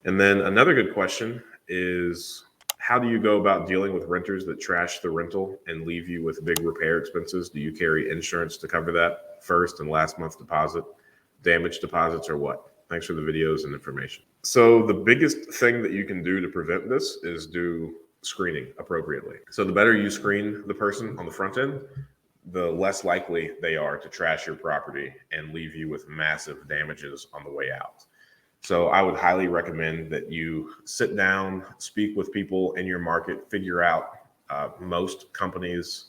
And then another good question is, how do you go about dealing with renters that trash the rental and leave you with big repair expenses? Do you carry insurance to cover that first and last month deposit, damage deposits, or what? Thanks for the videos and information. So the biggest thing that you can do to prevent this is do screening appropriately. So the better you screen the person on the front end, the less likely they are to trash your property and leave you with massive damages on the way out. So I would highly recommend that you sit down, speak with people in your market, figure out most companies'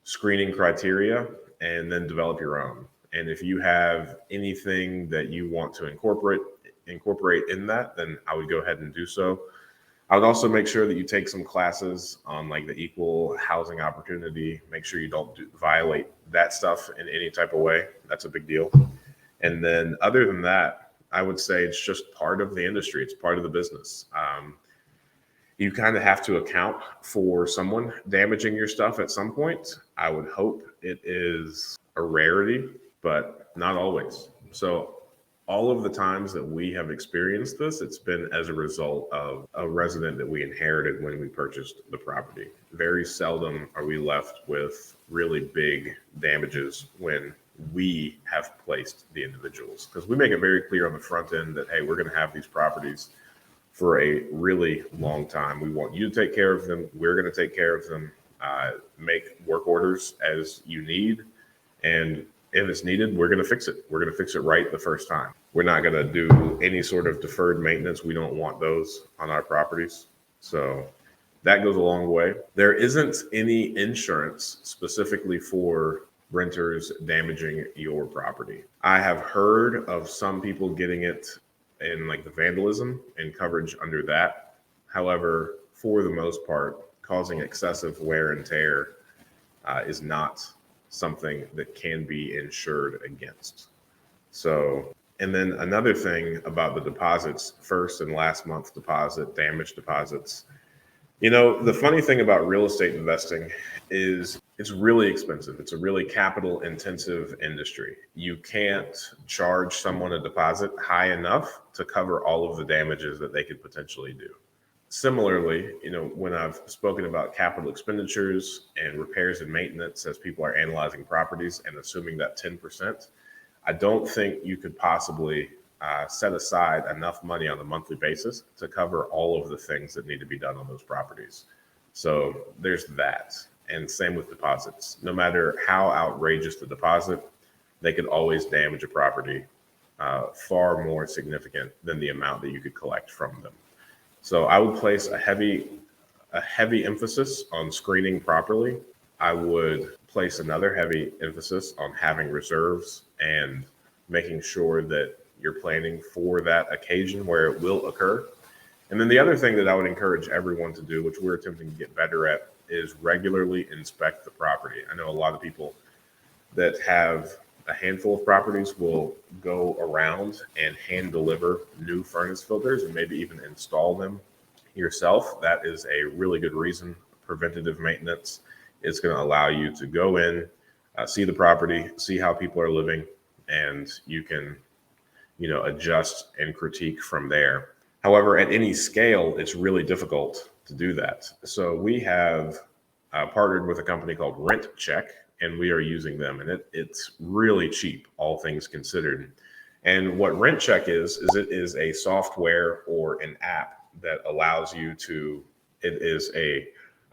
screening criteria, and then develop your own. And if you have anything that you want to incorporate in that, then I would go ahead and do so. I would also make sure that you take some classes on like the equal housing opportunity. Make sure you don't violate that stuff in any type of way. That's a big deal. And then other than that, I would say it's just part of the industry. It's part of the business. You kind of have to account for someone damaging your stuff at some point. I would hope it is a rarity, but not always. So all of the times that we have experienced this, it's been as a result of a resident that we inherited when we purchased the property. Very seldom are we left with really big damages when we have placed the individuals, because we make it very clear on the front end that, hey, we're going to have these properties for a really long time. We want you to take care of them. We're going to take care of them. Make work orders as you need. And if it's needed, we're going to fix it. We're going to fix it right the first time. We're not going to do any sort of deferred maintenance. We don't want those on our properties. So that goes a long way. There isn't any insurance specifically for renters damaging your property. I have heard of some people getting it in like the vandalism and coverage under that. However, for the most part, causing excessive wear and tear is not something that can be insured against. So, and then another thing about the deposits, first and last month deposit, damage deposits. You know, the funny thing about real estate investing is it's really expensive. It's a really capital intensive industry. You can't charge someone a deposit high enough to cover all of the damages that they could potentially do. Similarly, you know, when I've spoken about capital expenditures and repairs and maintenance as people are analyzing properties and assuming that 10%, I don't think you could possibly set aside enough money on a monthly basis to cover all of the things that need to be done on those properties. So there's that. And same with deposits. No matter how outrageous the deposit, they could always damage a property far more significant than the amount that you could collect from them. So I would place a heavy emphasis on screening properly. I would place another heavy emphasis on having reserves and making sure that you're planning for that occasion where it will occur. And then the other thing that I would encourage everyone to do, which we're attempting to get better at, is regularly inspect the property. I know a lot of people that have a handful of properties will go around and hand deliver new furnace filters and maybe even install them yourself. That is a really good reason. Preventative maintenance is going to allow you to go in, see the property, see how people are living, and you can, you know, adjust and critique from there. However, at any scale, it's really difficult to do that. So we have partnered with a company called Rent Check, and we are using them, and it's really cheap, all things considered. And what Rent Check is it is a software or an app that allows you to, it is a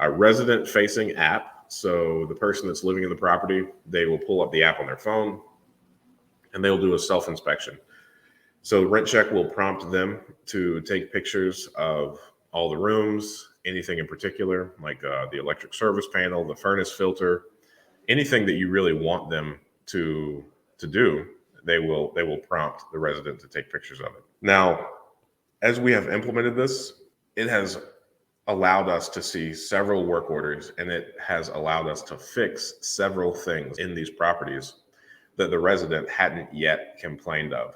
resident facing app. So the person that's living in the property, they will pull up the app on their phone and they'll do a self-inspection. So Rent Check will prompt them to take pictures of all the rooms, anything in particular, like the electric service panel, the furnace filter, anything that you really want them to do, they will prompt the resident to take pictures of it. Now, as we have implemented this, it has allowed us to see several work orders, and it has allowed us to fix several things in these properties that the resident hadn't yet complained of.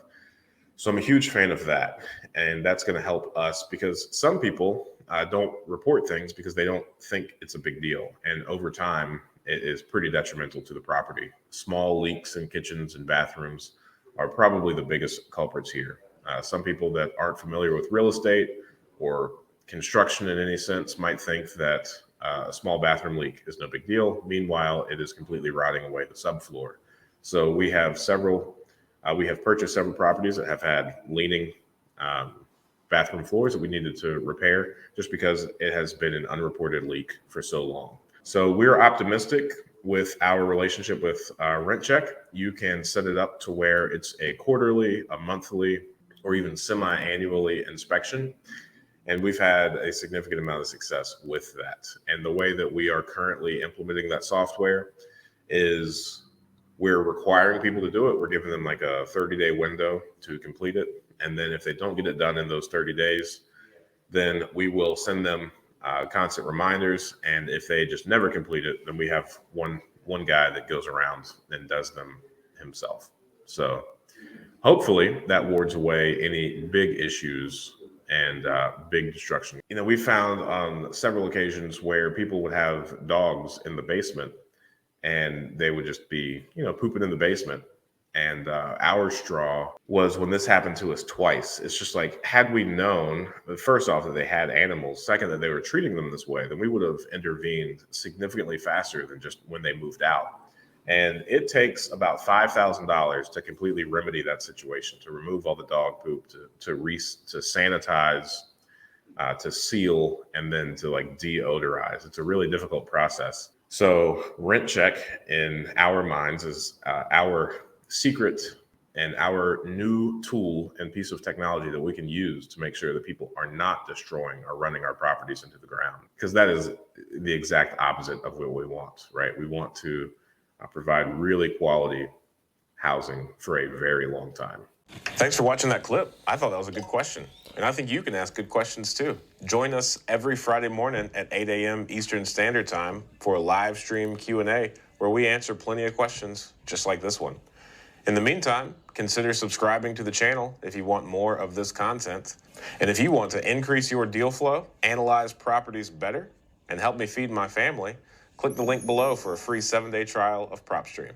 So I'm a huge fan of that, and that's going to help us, because some people don't report things because they don't think it's a big deal, and over time it is pretty detrimental to the property. Small leaks in kitchens and bathrooms are probably the biggest culprits here. Some people that aren't familiar with real estate or construction in any sense might think that a small bathroom leak is no big deal. Meanwhile, it is completely rotting away the subfloor. So we have purchased several properties that have had leaning bathroom floors that we needed to repair just because it has been an unreported leak for so long. So we're optimistic with our relationship with Rent Check. You can set it up to where it's a quarterly, a monthly, or even semi-annually inspection. And we've had a significant amount of success with that. And the way that we are currently implementing that software is we're requiring people to do it. We're giving them like a 30-day window to complete it. And then if they don't get it done in those 30 days, then we will send them constant reminders. And if they just never complete it, then we have one guy that goes around and does them himself. So hopefully that wards away any big issues and big destruction. You know, we found on several occasions where people would have dogs in the basement and they would just be, pooping in the basement. And our straw was when this happened to us twice. It's just like, had we known, first off, that they had animals, second, that they were treating them this way, then we would have intervened significantly faster than just when they moved out. And it takes about $5,000 to completely remedy that situation, to remove all the dog poop, to sanitize, to seal, and then to like deodorize. It's a really difficult process. So Rent Check in our minds is our secret and our new tool and piece of technology that we can use to make sure that people are not destroying or running our properties into the ground. Because that is the exact opposite of what we want, right? We want to provide really quality housing for a very long time. Thanks for watching that clip. I thought that was a good question. And I think you can ask good questions too. Join us every Friday morning at 8 a.m. Eastern Standard Time for a live stream Q&A where we answer plenty of questions just like this one. In the meantime, consider subscribing to the channel if you want more of this content. And if you want to increase your deal flow, analyze properties better, and help me feed my family, click the link below for a free 7-day trial of PropStream.